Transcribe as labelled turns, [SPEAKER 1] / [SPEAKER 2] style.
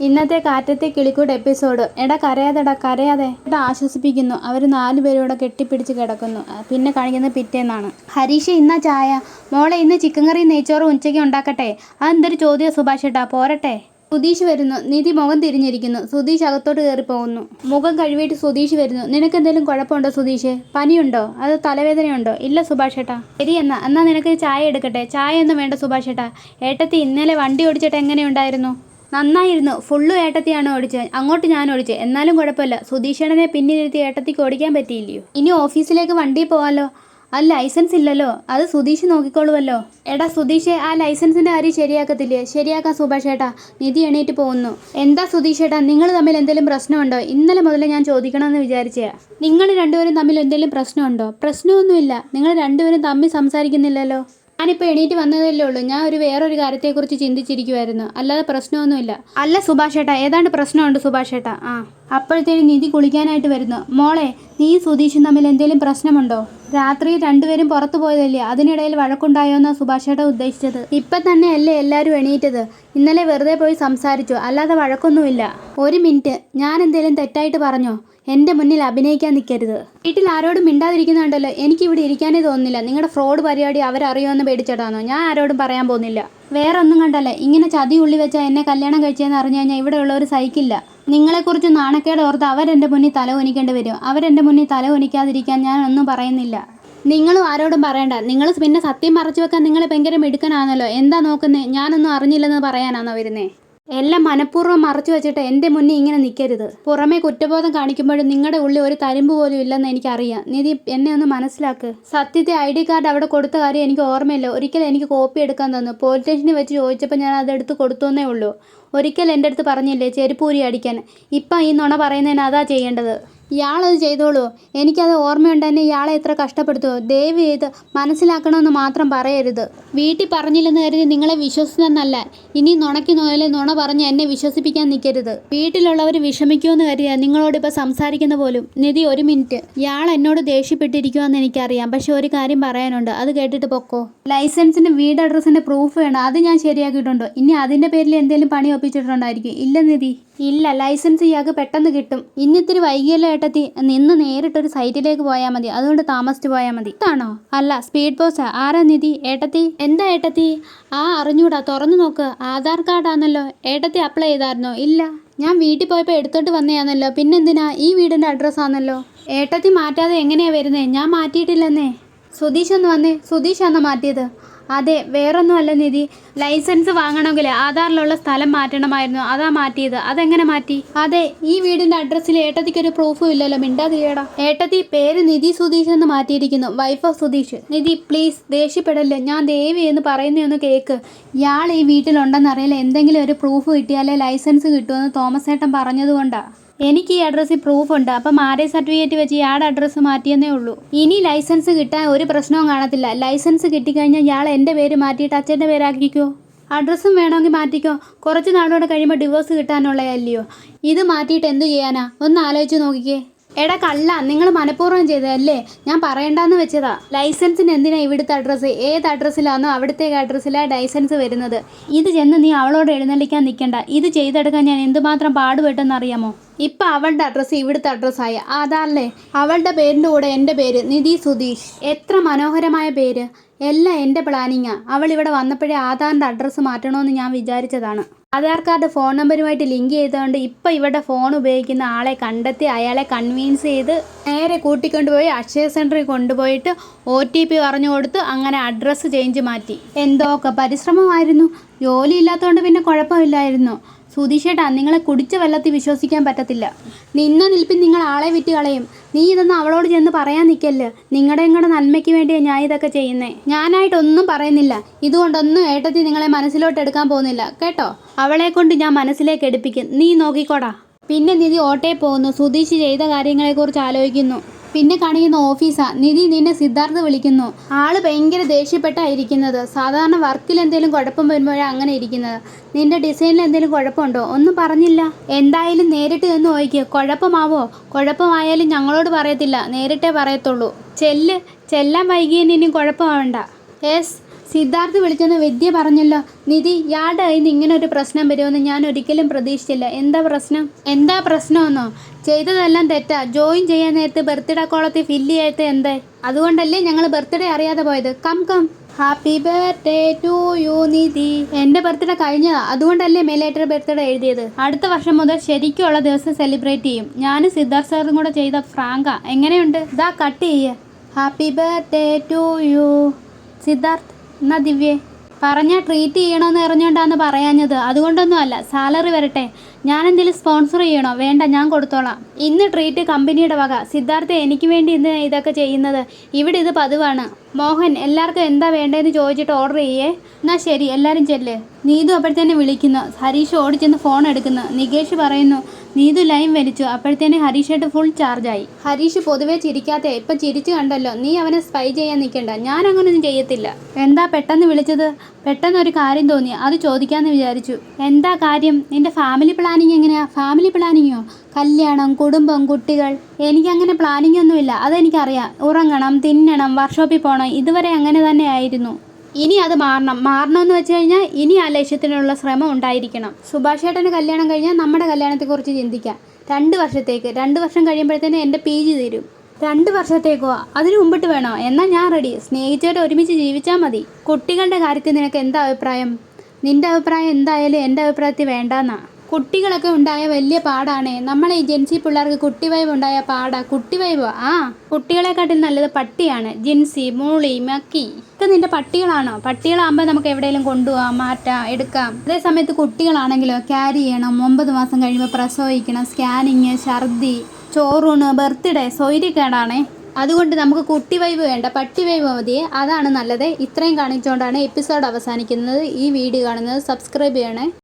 [SPEAKER 1] ഇന്നത്തെ കാറ്റത്തെ കിളിക്കൂട് എപ്പിസോഡ്. എടാ കരയാതെടാ കരയാതെ എടാ ആശ്വസിപ്പിക്കുന്നു. അവർ 4 പേരും ഇവിടെ കെട്ടിപ്പിടിച്ച് കിടക്കുന്നു. പിന്നെ കാണിക്കുന്നത് പിറ്റേന്നാണ്. ഹരീഷ് ഇന്നാ ചായ മോളെ, ഇന്ന് ചിക്കൻ കറി നെയ്ച്ചോറും ഉച്ചയ്ക്ക് ഉണ്ടാക്കട്ടെ? അതെന്തൊരു ചോദ്യം സുഭാഷ് ഏട്ടാ, പോരട്ടെ. സുധീഷ് വരുന്നു. നിധി മുഖം തിരിഞ്ഞിരിക്കുന്നു. സുധീഷ് അകത്തോട്ട് കയറി പോകുന്നു. മുഖം കഴുകിയിട്ട് സുധീഷ് വരുന്നു. നിനക്ക് എന്തെങ്കിലും കുഴപ്പമുണ്ടോ സുധീഷ്? പനിയുണ്ടോ അതോ തലവേദനയുണ്ടോ? ഇല്ല സുഭാഷ് ഏട്ടാ. ശരി എന്നാ നിനക്ക് ചായ എടുക്കട്ടെ? ചായ ഒന്നും വേണ്ട സുഭാഷ് ഏട്ടാ. ഏട്ടത്തി ഇന്നലെ വണ്ടി ഓടിച്ചിട്ട് എങ്ങനെയുണ്ടായിരുന്നു? നന്നായിരുന്നു. ഫുള്ളും ഏട്ടത്തിയാണ് ഓടിച്ചത്. അങ്ങോട്ട് ഞാൻ ഓടിച്ചത്. എന്നാലും കുഴപ്പമില്ല. സുധീഷേട്ടനെ പിന്നിലിരുത്തി ഏട്ടത്തിക്ക് ഓടിക്കാൻ പറ്റിയില്ലയോ? ഇനി ഓഫീസിലേക്ക് വണ്ടി പോവാലോ? അത് ലൈസൻസ് ഇല്ലല്ലോ. അത് സുധീഷ് നോക്കിക്കോളുമല്ലോ. എടാ സുധീഷേ, ആ ലൈസൻസിന്റെ കാര്യം ശരിയാക്കത്തില്ലേ? ശരിയാക്കാം സുഭാഷ് ഏട്ടാ. നിധി എണീറ്റ് പോകുന്നു. എന്താ സുധീഷ് ഏട്ടാ, നിങ്ങൾ തമ്മിൽ എന്തെങ്കിലും പ്രശ്നമുണ്ടോ? ഇന്നലെ മുതലേ ഞാൻ ചോദിക്കണമെന്ന് വിചാരിച്ചേ. നിങ്ങൾ രണ്ടുപേരും തമ്മിൽ എന്തെങ്കിലും പ്രശ്നമുണ്ടോ? പ്രശ്നമൊന്നുമില്ല. നിങ്ങൾ രണ്ടുപേരും തമ്മിൽ സംസാരിക്കുന്നില്ലല്ലോ. ഞാനിപ്പോൾ എണീറ്റ് വന്നതല്ലേ ഉള്ളൂ. ഞാൻ വേറൊരു കാര്യത്തെക്കുറിച്ച് ചിന്തിച്ചിരിക്കുമായിരുന്നു. അല്ലാതെ പ്രശ്നമൊന്നുമില്ല. അല്ല സുഭാഷ് ഏട്ടാ, ഏതാണ്ട് പ്രശ്നമുണ്ട് സുഭാഷ് ഏട്ടാ. അപ്പോഴത്തേനും നിധി കുളിക്കാനായിട്ട് വരുന്നു. മോളെ, നീ സുധീഷും തമ്മിൽ എന്തെങ്കിലും പ്രശ്നമുണ്ടോ? രാത്രി രണ്ടുപേരും പുറത്തു പോയതല്ലേ, അതിനിടയിൽ വഴക്കുണ്ടായോന്നാ സുഭാഷ് ഏട്ടാ ഉദ്ദേശിച്ചത്. ഇപ്പം തന്നെയല്ലേ എല്ലാവരും എണീറ്റത്. ഇന്നലെ വെറുതെ പോയി സംസാരിച്ചു, അല്ലാതെ വഴക്കൊന്നുമില്ല. ഒരു മിനിറ്റ്, ഞാൻ എന്തെങ്കിലും തെറ്റായിട്ട് പറഞ്ഞോ? എൻ്റെ മുന്നിൽ അഭിനയിക്കാൻ നിൽക്കരുത്. വീട്ടിൽ ആരോടും മിണ്ടാതിരിക്കുന്നുണ്ടല്ലോ. എനിക്കിവിടെ ഇരിക്കാനേ തോന്നുന്നില്ല. നിങ്ങളുടെ ഫ്രോഡ് പരിപാടി അവരറിയുമെന്ന് പേടിച്ചിട്ടാണോ? ഞാൻ ആരോടും പറയാൻ പോകുന്നില്ല. വേറെ ഒന്നും കണ്ടല്ലേ, ഇങ്ങനെ ചതി ഉള്ളി വെച്ചാൽ എന്നെ കല്യാണം കഴിച്ചതെന്ന് അറിഞ്ഞു കഴിഞ്ഞാൽ ഇവിടെയുള്ളവർ സഹിക്കില്ല. നിങ്ങളെക്കുറിച്ച് നാണക്കേട് ഓർത്ത് അവരെൻ്റെ മുന്നിൽ തല ഒനിക്കേണ്ടി വരും. അവരെൻ്റെ മുന്നിൽ തല ഒനിക്കാതിരിക്കാൻ ഞാൻ ഒന്നും പറയുന്നില്ല. നിങ്ങളും ആരോടും പറയണ്ട. നിങ്ങൾ പിന്നെ സത്യം മറച്ചു വെക്കാൻ നിങ്ങൾ ഭയങ്കര മിടുക്കനാണല്ലോ. എന്താ നോക്കുന്നേ? ഞാനൊന്നും അറിഞ്ഞില്ലെന്ന് പറയാനാണോ വരുന്നേ? എല്ലാം മനഃപൂർവ്വം മറച്ചു വെച്ചിട്ട് എൻ്റെ മുന്നിൽ ഇങ്ങനെ നിൽക്കരുത്. പുറമേ കുറ്റബോധം കാണിക്കുമ്പോഴും നിങ്ങളുടെ ഉള്ളിൽ ഒരു തരിമ്പ് പോലും ഇല്ലെന്ന് എനിക്കറിയാം. നിധി, എന്നെ ഒന്ന് മനസ്സിലാക്ക്. സത്യത്തെ ID കാർഡ് അവിടെ കൊടുത്ത കാര്യം എനിക്ക് ഓർമ്മയില്ല. ഒരിക്കൽ എനിക്ക് കോപ്പി എടുക്കാൻ തന്നു. പോലീസ് സ്റ്റേഷനിൽ വെച്ച് ചോദിച്ചപ്പോൾ ഞാൻ അതെടുത്ത് കൊടുത്തുവെന്നേ ഉള്ളൂ. ഒരിക്കൽ എൻ്റെ അടുത്ത് പറഞ്ഞില്ലേ ചെരുപ്പൂരി അടിക്കാൻ? ഇപ്പം ഈ നുണ പറയുന്നതിന് അതാ ചെയ്യേണ്ടത്. ഇയാളത് ചെയ്തോളൂ. എനിക്കത് ഓർമ്മയുണ്ട്. തന്നെ ഇയാളെ എത്ര കഷ്ടപ്പെടുത്തുമോ? ദയവ് ചെയ്ത് മനസ്സിലാക്കണമെന്ന് മാത്രം പറയരുത്. വീട്ടിൽ പറഞ്ഞില്ലെന്ന് കരുതി നിങ്ങളെ വിശ്വസിച്ചെന്നല്ല. ഇനി നുണയ്ക്ക് നുണ പറഞ്ഞ് എന്നെ വിശ്വസിപ്പിക്കാൻ നിൽക്കരുത്. വീട്ടിലുള്ളവർ വിഷമിക്കുമെന്ന് കരുതിയാ നിങ്ങളോട് ഇപ്പോൾ സംസാരിക്കുന്ന പോലും. നിധി, ഒരു മിനിറ്റ്. ഇയാൾ എന്നോട് ദേഷ്യപ്പെട്ടിരിക്കുമെന്ന് എനിക്കറിയാം. പക്ഷെ ഒരു കാര്യം പറയാനുണ്ട്, അത് കേട്ടിട്ട് പൊക്കോ. ലൈസൻസിൻ്റെ വീട് അഡ്രസ്സിൻ്റെ പ്രൂഫ് വേണം. അത് ഞാൻ ശരിയാക്കിയിട്ടുണ്ടോ? ഇനി അതിൻ്റെ പേരിൽ എന്തെങ്കിലും പണി ഒപ്പിച്ചിട്ടുണ്ടായിരിക്കും. ഇല്ല നിധി, ഇല്ല. ലൈസൻസ് ഇയാൾക്ക് പെട്ടെന്ന് കിട്ടും. ഇന്നിത്തിരി വൈകിയല്ലോ ഏട്ടത്തി. നിന്ന് നേരിട്ടൊരു സൈറ്റിലേക്ക് പോയാൽ മതി. അതുകൊണ്ട് താമസിച്ച് പോയാൽ മതി. ഇതാണോ? അല്ല, സ്പീഡ് പോസ്റ്റാ. ആരാ നിധി? ഏട്ടത്തി. എന്താ ഏട്ടത്തി? അറിഞ്ഞൂടാ. തുറന്നു നോക്ക്. ആധാർ കാർഡാണല്ലോ. ഏട്ടത്തി അപ്ലൈ ചെയ്തായിരുന്നോ? ഇല്ല, ഞാൻ വീട്ടിൽ പോയപ്പോൾ എടുത്തോട്ട് വന്നതാണല്ലോ. പിന്നെന്തിനാ? ഈ വീടിൻ്റെ അഡ്രസ്സാണല്ലോ. ഏട്ടത്തി മാറ്റാതെ എങ്ങനെയാ വരുന്നേ? ഞാൻ മാറ്റിയിട്ടില്ലെന്നേ. സുധീഷ് ഒന്ന് വന്നേ. സുധീഷാണോ മാറ്റിയത്? അതെ, വേറൊന്നുമല്ല നിധി. ലൈസൻസ് വാങ്ങണമെങ്കിൽ ആധാറിലുള്ള സ്ഥലം മാറ്റണമായിരുന്നു. അതാ മാറ്റിയത്. അതെങ്ങനെ മാറ്റി? അതെ, ഈ വീടിൻ്റെ അഡ്രസ്സിൽ ഏട്ടത്തിക്കൊരു പ്രൂഫും ഇല്ലല്ലോ. മിണ്ടാതിരിയടാ. ഏട്ടത്തി പേര് നിധി സുധീഷ് എന്ന് മാറ്റിയിരിക്കുന്നു. Wife of Sudheesh. Nidhi please ദേഷ്യപ്പെടല്ലേ. ഞാൻ ദേവി എന്ന് പറയുന്നതൊന്ന് കേൾക്ക്. ഇയാൾ ഈ വീട്ടിലുണ്ടെന്നറിയില്ല. എന്തെങ്കിലും ഒരു പ്രൂഫ് കിട്ടിയാലേ ലൈസൻസ് കിട്ടുമെന്ന് തോമസ് ഏട്ടൻ പറഞ്ഞതുകൊണ്ടാണ്. എനിക്ക് ഈ അഡ്രസ്സിൽ പ്രൂഫുണ്ട്. അപ്പം മാരേജ് സർട്ടിഫിക്കറ്റ് വെച്ച് ഇയാളുടെ അഡ്രസ്സ് മാറ്റിയെന്നേ ഉള്ളൂ. ഇനി ലൈസൻസ് കിട്ടാൻ ഒരു പ്രശ്നവും കാണത്തില്ല. ലൈസൻസ് കിട്ടിക്കഴിഞ്ഞാൽ ഇയാൾ എൻ്റെ പേര് മാറ്റിയിട്ട് അച്ഛൻ്റെ പേരാക്കിക്കോ. അഡ്രസ്സും വേണമെങ്കിൽ മാറ്റിക്കോ. കുറച്ച് നാളോടെ കഴിയുമ്പോൾ ഡിവോഴ്സ് കിട്ടാനുള്ളതല്ലയോ. ഇത് മാറ്റിയിട്ട് എന്തു ചെയ്യാനാ? ഒന്ന് ആലോചിച്ച് നോക്കിക്കേ. എടാ കള്ള, നിങ്ങൾ മനഃപൂർവ്വം ചെയ്തതല്ലേ? ഞാൻ പറയണ്ടെന്ന് വെച്ചതാ. ലൈസൻസിന് എന്തിനാ ഇവിടുത്തെ അഡ്രസ്സ്? ഏത് അഡ്രസ്സിലാണോ അവിടുത്തെ അഡ്രസ്സിലാണ് ലൈസൻസ് വരുന്നത്. ഇത് ചെന്ന് നീ അവളോട് എഴുന്നള്ളിക്കാൻ നിൽക്കണ്ട. ഇത് ചെയ്തെടുക്കാൻ ഞാൻ എന്തുമാത്രം പാടുപെട്ടെന്ന് അറിയാമോ? ഇപ്പം അവളുടെ അഡ്രസ്സ് ഇവിടുത്തെ അഡ്രസ്സായ അതല്ലേ? അവളുടെ പേരിൻ്റെ കൂടെ എൻ്റെ പേര് നിധി സുധീഷ്. എത്ര മനോഹരമായ പേര്. എല്ലാം എൻ്റെ പ്ലാനിങ്ങാ. അവൾ ഇവിടെ വന്നപ്പോഴേ ആധാറിൻ്റെ അഡ്രസ്സ് മാറ്റണമെന്ന് ഞാൻ വിചാരിച്ചതാണ്. ആധാർ കാർഡ് ഫോൺ നമ്പറുമായിട്ട് ലിങ്ക് ചെയ്തുകൊണ്ട് ഇപ്പം ഇവിടെ ഫോൺ ഉപയോഗിക്കുന്ന ആളെ കണ്ടെത്തി അയാളെ കൺവീൻസ് ചെയ്ത് നേരെ കൂട്ടിക്കൊണ്ടുപോയി അക്ഷയ സെൻറ്ററിൽ കൊണ്ടുപോയിട്ട് OTP പറഞ്ഞു കൊടുത്ത് അങ്ങനെ അഡ്രസ്സ് ചേഞ്ച് മാറ്റി. എന്തൊക്കെ പരിശ്രമമായിരുന്നു. ജോലി ഇല്ലാത്തതുകൊണ്ട് പിന്നെ കുഴപ്പമില്ലായിരുന്നു. സുധീഷേട്ടാ, നിങ്ങളെ കുടിച്ച വെള്ളത്തിൽ വിശ്വസിക്കാൻ പറ്റത്തില്ല. നിന്ന നിൽപ്പിൽ നിങ്ങൾ ആളെ വിറ്റ് കളയും. നീ ഇതൊന്നും അവളോട് ചെന്ന് പറയാൻ നിൽക്കല്ലേ. നിങ്ങളുടെ നന്മയ്ക്ക് വേണ്ടിയാണ് ഞാൻ ഇതൊക്കെ ചെയ്യുന്നേ. ഞാനായിട്ടൊന്നും പറയുന്നില്ല. ഇതുകൊണ്ടൊന്നും ഏട്ടത്തി നിങ്ങളെ മനസ്സിലോട്ട് എടുക്കാൻ പോകുന്നില്ല കേട്ടോ. അവളെ കൊണ്ട് ഞാൻ മനസ്സിലേക്ക് എടുപ്പിക്കും. നീ നോക്കിക്കോടാ. പിന്നെ നിധി ഓട്ടേ പോകുന്നു. സുധീഷ് ചെയ്ത കാര്യങ്ങളെക്കുറിച്ച് ആലോചിക്കുന്നു. പിന്നെ കാണിക്കുന്ന ഓഫീസാ. നിധി, നിന്നെ സിദ്ധാർത്ഥ് വിളിക്കുന്നു. ആള് ഭയങ്കര ദേഷ്യപ്പെട്ടായിരിക്കുന്നത്. സാധാരണ വർക്കിൽ എന്തെങ്കിലും കുഴപ്പം വരുമ്പോഴാണ് അങ്ങനെ ഇരിക്കുന്നത്. നിന്റെ ഡിസൈനിൽ എന്തെങ്കിലും കുഴപ്പമുണ്ടോ? ഒന്നും പറഞ്ഞില്ല. എന്തായാലും നേരിട്ട് എന്ന് ചോദിക്കുക. കുഴപ്പമാവോ? കുഴപ്പമായാലും ഞങ്ങളോട് പറയത്തില്ല, നേരിട്ടേ പറയത്തുള്ളൂ. ചെല്ലാൻ വൈകിയതിന് ഇനി കുഴപ്പമാവണ്ട. യെസ്, സിദ്ധാർത്ഥ് വിളിച്ചെന്ന് വിദ്യ പറഞ്ഞല്ലോ. നിധി, യാളുടെ കയ്യിൽ നിന്ന് ഇങ്ങനെ ഒരു പ്രശ്നം വരുമെന്ന് ഞാൻ ഒരിക്കലും പ്രതീക്ഷിച്ചില്ല. എന്താ പ്രശ്നമെന്നോ? ചെയ്തതെല്ലാം തെറ്റാ. ജോയിൻ ചെയ്യാൻ നേരത്ത് ബർത്ത്ഡേ കോളത്തിൽ ഫില്ല് ചെയ്യാത്ത എന്തേ? അതുകൊണ്ടല്ലേ ഞങ്ങൾ ബർത്ത്ഡേ അറിയാതെ പോയത്. Come happy birthday to you Nidhi. എൻ്റെ ബർത്ത്ഡേ കഴിഞ്ഞതാ, അതുകൊണ്ടല്ലേ മേലേറ്റർ ബർത്ത്ഡേ എഴുതിയത്. അടുത്ത വർഷം മുതൽ ശരിക്കുള്ള ദിവസം സെലിബ്രേറ്റ് ചെയ്യും. ഞാനും സിദ്ധാർത്ഥ് സാറും കൂടെ ചെയ്ത ഫ്രാങ്ക എങ്ങനെയുണ്ട്? ദാ കട്ട് ചെയ്യ. Happy birthday to you Siddharth. എന്നാ ദിവ്യേ, പറഞ്ഞാൽ ട്രീറ്റ് ചെയ്യണമെന്ന് എറിഞ്ഞോണ്ടാന്ന് പറയാഞ്ഞത്. അതുകൊണ്ടൊന്നും അല്ല. സാലറി വരട്ടെ. ഞാനെന്തെങ്കിലും സ്പോൺസർ ചെയ്യണോ? വേണ്ട, ഞാൻ കൊടുത്തോളാം. ഇന്ന് ട്രീറ്റ് കമ്പനിയുടെ വക. സിദ്ധാർത്ഥ, എനിക്ക് വേണ്ടി ഇന്ന് ഇതൊക്കെ ചെയ്യുന്നത്? ഇവിടെ ഇത് പതിവാണ്. മോഹൻ, എല്ലാവർക്കും എന്താ വേണ്ടതെന്ന് ചോദിച്ചിട്ട് ഓർഡർ ചെയ്യേ. എന്നാൽ ശരി, എല്ലാവരും ചെല്ല്. നീതു അപ്പോഴത്തേനെ വിളിക്കുന്നു. ഹരീഷ് ഓടിച്ചെന്ന് ഫോൺ എടുക്കുന്നു. നികേഷ് പറയുന്നു നീതു ലൈൻ വലിച്ചു. അപ്പോഴത്തേനെ ഹരീഷായിട്ട് ഫുൾ ചാർജായി. ഹരീഷ് പൊതുവേ ചിരിക്കാത്ത. ഇപ്പം ചിരിച്ചു കണ്ടല്ലോ. നീ അവനെ സ്പൈ ചെയ്യാൻ നിൽക്കണ്ട. ഞാൻ അങ്ങനൊന്നും ചെയ്യത്തില്ല. എന്താ പെട്ടെന്ന് വിളിച്ചത്? പെട്ടെന്നൊരു കാര്യം തോന്നി, അത് ചോദിക്കാമെന്ന് വിചാരിച്ചു. എന്താ കാര്യം? നിന്റെ ഫാമിലി പ്ലാനിങ് എങ്ങനെയാ? ഫാമിലി പ്ലാനിങ്ങോ? കല്യാണം, കുടുംബം, കുട്ടികൾ? എനിക്കങ്ങനെ പ്ലാനിങ് ഒന്നുമില്ല. അതെനിക്കറിയാം. ഉറങ്ങണം, തിന്നണം, വർക്ക്ഷോപ്പിൽ പോകണം. ഇതുവരെ അങ്ങനെ തന്നെ ആയിരുന്നു. ഇനി അത് മാറണമെന്ന് വെച്ച് കഴിഞ്ഞാൽ ഇനി ആ ലക്ഷ്യത്തിനുള്ള ശ്രമം ഉണ്ടായിരിക്കണം. സുഭാഷ് ചേട്ടന് കല്യാണം കഴിഞ്ഞാൽ നമ്മുടെ കല്യാണത്തെക്കുറിച്ച് ചിന്തിക്കാം. 2 വർഷത്തേക്ക്. 2 വർഷം കഴിയുമ്പോഴത്തേന് എൻ്റെ PG തീരും. 2 വർഷത്തേക്കോ? അതിന് മുമ്പിട്ട് വേണോ? എന്നാൽ ഞാൻ റെഡി. സ്നേഹിച്ചവരെ ഒരുമിച്ച് ജീവിച്ചാൽ മതി. കുട്ടികളുടെ കാര്യത്തിൽ നിനക്ക് എന്താ അഭിപ്രായം? നിൻ്റെ അഭിപ്രായം എന്തായാലും എൻ്റെ അഭിപ്രായത്തിൽ വേണ്ടെന്നാ. കുട്ടികളൊക്കെ ഉണ്ടായ വലിയ പാടാണേ. നമ്മളെ ഈ ജിൻസി പിള്ളേർക്ക് കുട്ടി വൈബ് ഉണ്ടായ പാടാ. കുട്ടി വൈബോ? കുട്ടികളെക്കാട്ടിൽ നല്ലത് പട്ടിയാണ്. ജിൻസി, മൂളി, മക്കി ഒക്കെ നിന്റെ പട്ടികളാണോ? പട്ടികളാകുമ്പോൾ നമുക്ക് എവിടെയെങ്കിലും കൊണ്ടുപോകാം, മാറ്റാം, എടുക്കാം. അതേ സമയത്ത് കുട്ടികളാണെങ്കിലോ ക്യാരി ചെയ്യണം. 9 മാസം കഴിയുമ്പോൾ പ്രസവിക്കണം, സ്കാനിങ്, ഛർദി, ചോറൂണ്, ബർത്ത്ഡേ, സ്വൈര്യക്കേടാണേ. അതുകൊണ്ട് നമുക്ക് കുട്ടി വൈബ് വേണ്ട, പട്ടി വൈബ് മതിയെ. അതാണ് നല്ലത്. ഇത്രയും കാണിച്ചുകൊണ്ടാണ് എപ്പിസോഡ് അവസാനിക്കുന്നത്. ഈ വീഡിയോ കാണുന്നത് സബ്സ്ക്രൈബ് ചെയ്യണേ.